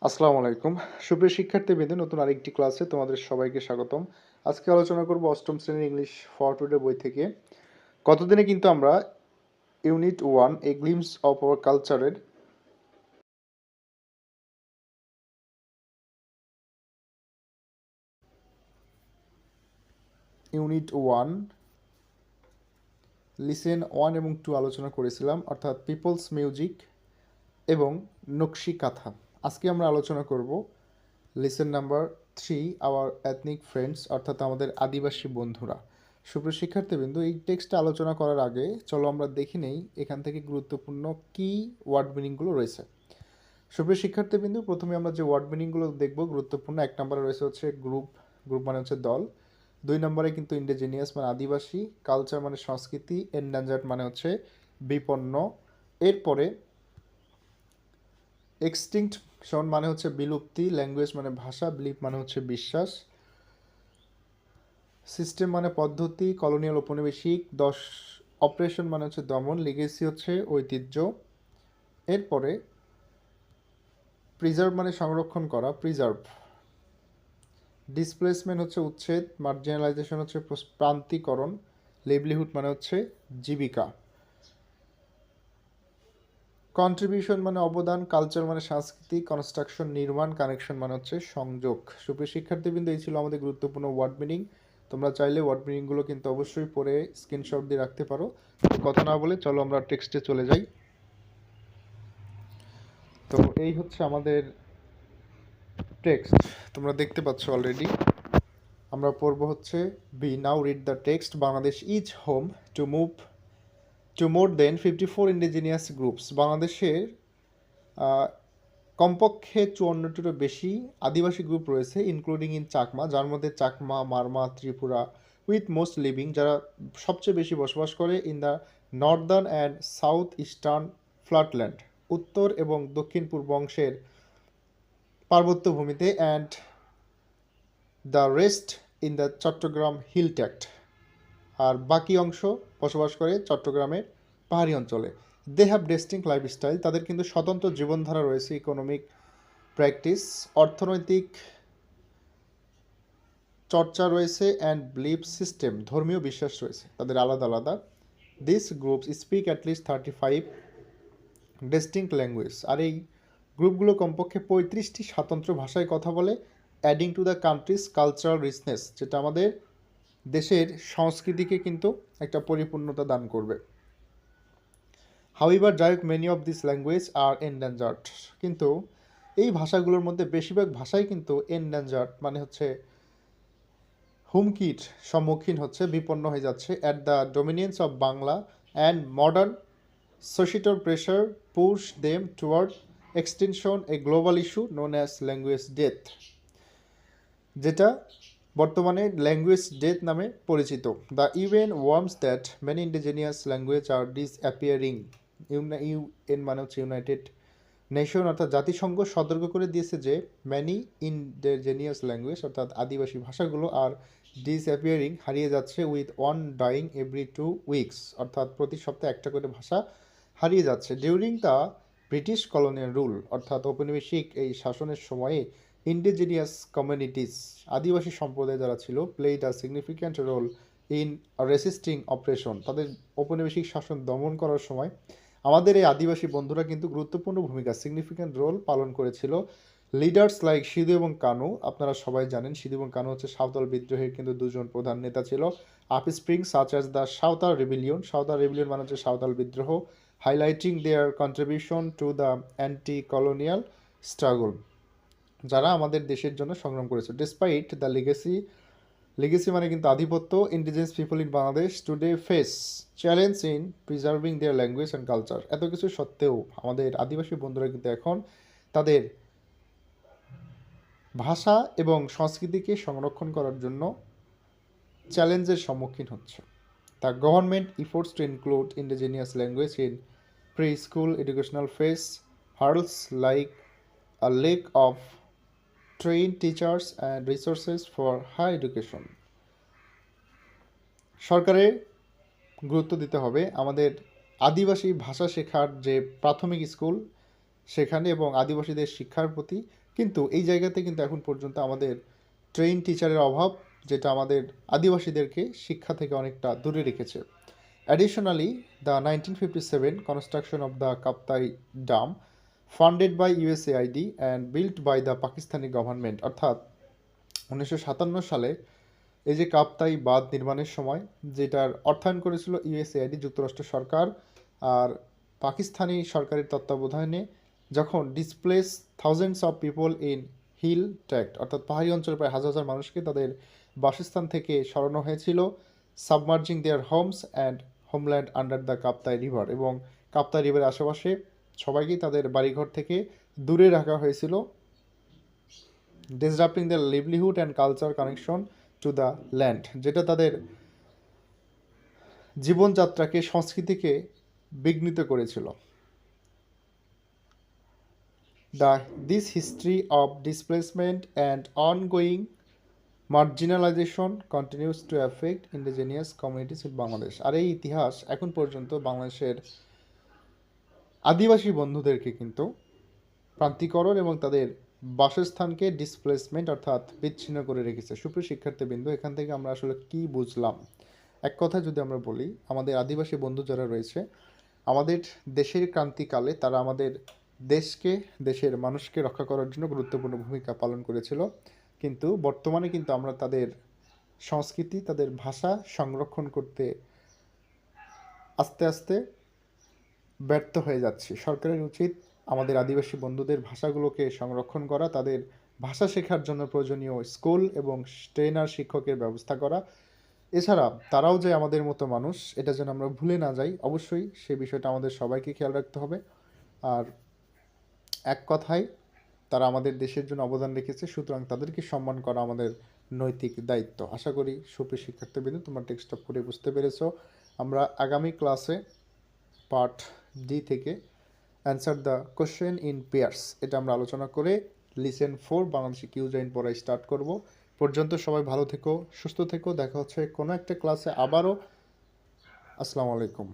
আসসালামু আলাইকুম। সুপ্রিয় শিক্ষার্থীবৃন্দ, নতুন আরেকটি ক্লাসে তোমাদের সবাইকে স্বাগতম। আজকে আলোচনা করব অষ্টম শ্রেণীর ইংলিশ ফর টুডে বই থেকে। গতদিনে কিন্তু আমরা unit 1 A glimpse of our কালচারের ইউনিট 1 লিসেন 1 এবং 2 আলোচনা করেছিলাম, অর্থাৎ পিপলস মিউজিক এবং নকশি কাঁথা। আজকে আমরা আলোচনা করব listen number 3 hour ethnic friends, অর্থাৎ আমাদের আদিবাসী বন্ধুরা। সুপ্রিয় শিক্ষার্থীবৃন্দ, এই টেক্সটটা আলোচনা করার আগে চলো আমরা দেখে নেই এখান থেকে গুরুত্বপূর্ণ কি ওয়ার্ড মিনিংগুলো রয়েছে। সুপ্রিয় শিক্ষার্থীবৃন্দ, প্রথমে আমরা যে ওয়ার্ড মিনিংগুলো দেখব গুরুত্বপূর্ণ, 1 নম্বরে রয়েছে হচ্ছে গ্রুপ। গ্রুপ মানে হচ্ছে দল। 2 নম্বরে কিন্তু ইন্ডিজিনিয়াস মানে আদিবাসী, কালচার মানে সংস্কৃতি, এন্ডাঞ্জার্ড মানে হচ্ছে বিপন্ন। এরপরে এক্সটিংকশন মানে হচ্ছে বিলুপ্তি, ল্যাঙ্গুয়েজ মানে ভাষা, বিলিফ মানে হচ্ছে বিশ্বাস, সিস্টেম মানে পদ্ধতি, কলোনিয়াল ঔপনিবেশিক, অপারেশন মানে হচ্ছে দমন, লিগেসি হচ্ছে ঐতিহ্য। এরপরে প্রিজার্ভ মানে সংরক্ষণ করা, প্রিজার্ভ। ডিসপ্লেসমেন্ট হচ্ছে উচ্ছেদ, মার্জিনালাইজেশন হচ্ছে প্রান্তিকরণ, লিভলিহুড মানে হচ্ছে জীবিকা। কন্ট্রিবিউশন মানে অবদান, কালচার মানে সংস্কৃতি, কনস্ট্রাকশন নির্মাণ, কানেকশন মানে হচ্ছে সংযোগ। সুপ্রিয় শিক্ষার্থীবৃন্দ, এই ছিল আমাদের গুরুত্বপূর্ণ ওয়ার্ড মিনিং। তোমরা চাইলে ওয়ার্ড মিনিংগুলো কিন্তু অবশ্যই পড়ে স্ক্রিনশট দিয়ে রাখতে পারো। কথা না বলে চলো আমরা টেক্সটে চলে যাই। তো এই হচ্ছে আমাদের টেক্সট, তোমরা দেখতে পাচ্ছ অলরেডি। আমরা পড়ব হচ্ছে be now read the text. Bangladesh is home to more than 54 indigenous groups. বাংলাদেশের কমপক্ষে 54টিরও বেশি আদিবাসী গ্রুপ রয়েছে, ইনক্লুডিং ইন চাকমা, যার মধ্যে Chakma, Marma, Tripura, with most living, যারা সবচেয়ে বেশি বসবাস করে in the northern and south eastern flatland, উত্তর এবং দক্ষিণ পূর্ব অংশের পার্বত্য ভূমিতে, and the rest in the Chittagong hill tract, আর বাকি অংশ বসবাস করে চট্টগ্রামের পাহাড়ি অঞ্চলে। দে হ্যাভ ডিস্টিংক্ট লাইফস্টাইল, তাদের কিন্তু স্বতন্ত্র জীবনধারা রয়েছে, ইকোনমিক প্র্যাকটিস, অর্থনৈতিক চর্চা রয়েছে, অ্যান্ড বিলিফ সিস্টেম, ধর্মীয় বিশ্বাস রয়েছে তাদের আলাদা আলাদা। This groups speak at least 35 distinct language, আর এই গ্রুপগুলো কমপক্ষে 35টি স্বতন্ত্র ভাষায় কথা বলে, adding to the country's cultural richness, যেটা আমাদের দেশের সংস্কৃতিকে কিন্তু একটা পরিপূর্ণতা দান করবে। হাউএভার, যাই হোক, many of this language are endangered, কিন্তু এই ভাষাগুলোর মধ্যে বেশিরভাগ ভাষাই কিন্তু এন্ডেঞ্জার্ড মানে হচ্ছে হুমকির সম্মুখীন হচ্ছে, বিপন্ন হয়ে যাচ্ছে। At the dominance of Bangla and modern societal pressure push them toward extension, a global issue known as language death, যেটা বর্তমানে ল্যাঙ্গুয়েজ ডেথ নামে পরিচিত। The UN warns that many indigenous language are disappearing. UN মানে হচ্ছে United nation, অর্থাৎ জাতিসংঘ সতর্ক করে দিয়েছে যে ম্যানি ইন্ডিজিনিয়াস ল্যাঙ্গুয়েজ, অর্থাৎ আদিবাসী ভাষাগুলো আর ডিসঅ্যাপিয়ারিং, হারিয়ে যাচ্ছে, with one dying every 2 weeks, অর্থাৎ প্রতি সপ্তাহে একটা করে ভাষা হারিয়ে যাচ্ছে। During the British colonial rule, অর্থাৎ ঔপনিবেশিক এই শাসনের সময়ে ইন্ডিজিনিয়াস কমিউনিটিস, আদিবাসী সম্প্রদায় যারা ছিল, played a significant role in resisting operation, তাদের ঔপনিবেশিক শাসন দমন করার সময় আমাদের এই আদিবাসী বন্ধুরা কিন্তু গুরুত্বপূর্ণ ভূমিকা, সিগনিফিক্যান্ট রোল পালন করেছিল। লিডার্স লাইক সিধু এবং কানু, আপনারা সবাই জানেন সিধু এবং কানু হচ্ছে সাঁওতাল বিদ্রোহের কিন্তু দুজন প্রধান নেতা ছিল। আপ স্প্রিং such as the Santhal rebellion, Santhal rebellion মানে হচ্ছে সাঁওতাল বিদ্রোহ, highlighting their contribution to the anti colonial struggle, যারা আমাদের দেশের জন্য সংগ্রাম করেছে। ডিসপাইট দ্য লিগেসি মানে কিন্তু আধিপত্য, indigenous people in Bangladesh today face challenge in preserving their language and culture, এত কিছু সত্ত্বেও আমাদের আদিবাসী বন্ধুরা কিন্তু এখন তাদের ভাষা এবং সংস্কৃতিকে সংরক্ষণ করার জন্য চ্যালেঞ্জের সম্মুখীন হচ্ছে। The government efforts two include indigenous language in pre school educational face hurdles like a lake of train teachers and resources for higher education. সরকারের গুরুত্ব দিতে হবে আমাদের আদিবাসী ভাষা শেখার যে প্রাথমিক স্কুল সেখানে এবং আদিবাসীদের শিক্ষার প্রতি কিন্তু এই জায়গাতে কিন্তু এখন পর্যন্ত আমাদের ট্রেন টিচারের অভাব, যেটা আমাদের আদিবাসীদেরকে শিক্ষা থেকে অনেকটা দূরে রেখেছে। Additionally, the 1957 construction of the Kaptai Dam, funded by USAID and built by the Pakistani government, অর্থাৎ 1957 সালে এই যে কাপ্তাই বাঁধ নির্মাণের সময় যেটার অর্থায়ন করেছিল ইউএসএআইডি, যুক্তরাষ্ট্র সরকার, আর পাকিস্তানি সরকারের তত্ত্বাবধানে, যখন displace thousands of people in hill tract, অর্থাৎ পাহাড়ি অঞ্চলে প্রায় হাজার হাজার মানুষকে তাদের বাসস্থান থেকে সরানো হয়েছিল, সাবমার্জিং দেয়ার Holmes and homeland under the Kaptai river, এবং কাপ্তাই রিভারের আশেপাশে সবাইকেই তাদের বাড়িঘর থেকে দূরে রাখা হয়েছিল, ডিসরাপ্টিং the livelihood and culture connection to the land, যেটা তাদের জীবনযাত্রাকে, সংস্কৃতিকে বিঘ্নিত করেছিল। This history of displacement and ongoing marginalization continues to affect indigenous communities in Bangladesh. আর এই ইতিহাস এখন পর্যন্ত বাংলাদেশের আদিবাসী বন্ধুদেরকে কিন্তু প্রান্তিকরণ এবং তাদের বাসস্থানকে ডিসপ্লেসমেন্ট অর্থাৎ বিচ্ছিন্ন করে রেখেছে। সুপ্রিয় শিক্ষার্থীবৃন্দ, এখান থেকে আমরা আসলে কি বুঝলাম? এক কথা যদি আমরা বলি, আমাদের আদিবাসী বন্ধু যারা রয়েছে, আমাদের দেশের ক্রান্তিকালে তারা আমাদের দেশকে, দেশের মানুষকে রক্ষা করার জন্য গুরুত্বপূর্ণ ভূমিকা পালন করেছিল। কিন্তু বর্তমানে কিন্তু আমরা তাদের সংস্কৃতি, তাদের ভাষা সংরক্ষণ করতে আস্তে আস্তে ব্যর্থ হয়ে যাচ্ছি। সরকারের উচিত আমাদের আদিবাসী বন্ধুদের ভাষাগুলোকে সংরক্ষণ করা, তাদের ভাষা শেখার জন্য প্রয়োজনীয় স্কুল এবং ট্রেনার, শিক্ষকের ব্যবস্থা করা। এছাড়া তারাও যে আমাদের মতো মানুষ, এটা যেন আমরা ভুলে না যাই, অবশ্যই সেই বিষয়টা আমাদের সবাইকে খেয়াল রাখতে হবে। আর এক কথায় তারা আমাদের দেশের জন্য অবদান রেখেছে, সুতরাং তাদেরকে সম্মান করা আমাদের নৈতিক দায়িত্ব। আশা করি সুপ্রিয় শিক্ষার্থীবৃন্দ তোমরা টেক্সটটা পড়ে বুঝতে পেরেছো। আমরা আগামী ক্লাসে পার্ট ডি থেকে answer the question in pairs, এটা আমরা আলোচনা করে লিসেন 4 বাংলাদেশি কিউজাইন পড়াই স্টার্ট করব। পর্যন্ত সবাই ভালো থেকো, সুস্থ থেকো, দেখা হচ্ছে কোনো একটা ক্লাসে আবারও। আসসালামু আলাইকুম।